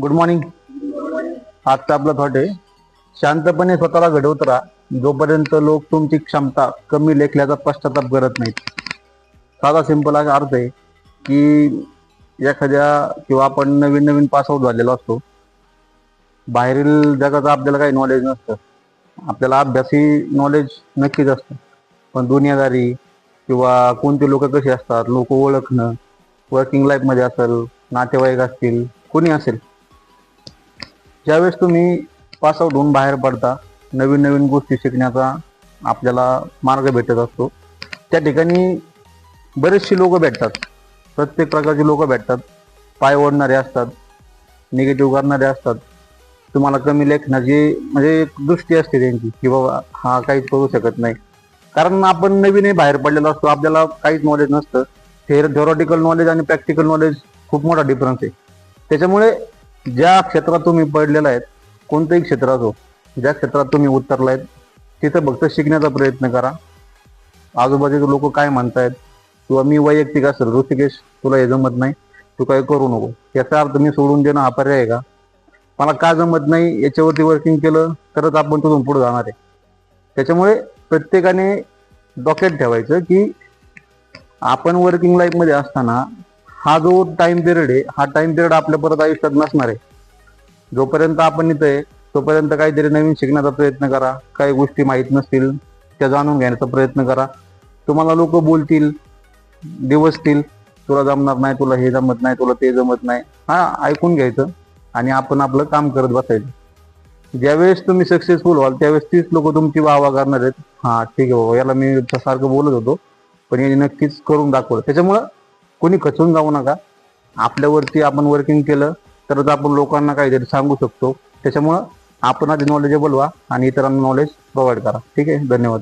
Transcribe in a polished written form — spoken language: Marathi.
Good morning. आजचा आपला थॉट आहे, शांतपणे स्वतःला घडवत राहा जोपर्यंत लोक तुमची क्षमता कमी लेखल्याचा पश्चाताप करत नाहीत. साधा सिंपल असा अर्थ आहे की एखाद्या किंवा आपण नवीन नवीन पासआउट झालेलो असतो. बाहेरील जगाचं आपल्याला काही नॉलेज नसतं. आपल्याला अभ्यासी नॉलेज नक्कीच असतं, पण दुनियादारी किंवा कोणते लोक कसे असतात, लोक ओळखणं, वर्किंग लाईफमध्ये असेल, नातेवाईक असतील, कोणी असेल, ज्यावेळेस तुम्ही पासआउट होऊन बाहेर पडता, नवीन नवीन गोष्टी शिकण्याचा आपल्याला मार्ग भेटत असतो. त्या ठिकाणी बरेचशी लोक भेटतात, प्रत्येक प्रकारची लोक भेटतात. पाय ओढणारे असतात, निगेटिव्ह करणारे असतात, तुम्हाला कमी लेखनाची म्हणजे एक दृष्टी असते त्यांची की बाबा हा काहीच करू शकत नाही. कारण आपण नवीनही बाहेर पडलेलो असतो, आपल्याला काहीच नॉलेज नसतं. थेरॉटिकल नॉलेज आणि प्रॅक्टिकल नॉलेज खूप मोठा डिफरन्स आहे. त्याच्यामुळे ज्या क्षेत्रात तुम्ही पडलेला आहेत, कोणतंही क्षेत्र असो, ज्या क्षेत्रात तुम्ही उतरलायत तिथं फक्त शिकण्याचा प्रयत्न करा. आजूबाजूचे लोक काय म्हणतायत किंवा मी वैयक्तिक असेल, ऋषिकेश तुला हे जमत नाही, तू काही करू नको, याचा अर्थ मी सोडून देणं हा पर्याय आहे का? मला का जमत नाही याच्यावरती वर्किंग केलं तरच आपण तिथून पुढे जाणार आहे. त्याच्यामुळे प्रत्येकाने डोक्यात ठेवायचं की आपण वर्किंग लाईफमध्ये असताना हा जो टाइम पिरियड आहे, हा टाइम पिरियड आपल्या परत आयुष्यात नसणार आहे. जोपर्यंत आपण इथं आहे तोपर्यंत काहीतरी नवीन शिकण्याचा प्रयत्न करा. काही गोष्टी माहीत नसतील त्या जाणून घेण्याचा प्रयत्न करा. तुम्हाला लोक बोलतील, दिवसतील, तुला जमणार नाही, तुला हे जमत नाही, तुला ते जमत नाही, हा ऐकून घ्यायचं आणि आपण आपलं काम करत बसायचं. ज्यावेळेस तुम्ही सक्सेसफुल व्हाल त्यावेळेस तीच लोक तुमची वाहवा करणार आहेत. हा ठीक आहे बाबा, याला मी सारखं बोलत होतो पण याने नक्कीच करून दाखवलं. त्याच्यामुळं कोणी खचून जाऊ नका. आपल्यावरती आपण वर्किंग केलं तरच आपण लोकांना काहीतरी सांगू शकतो. त्याच्यामुळं आपण आधी नॉलेजेबल व्हा आणि इतरांना नॉलेज प्रोव्हाइड करा. ठीक आहे, धन्यवाद.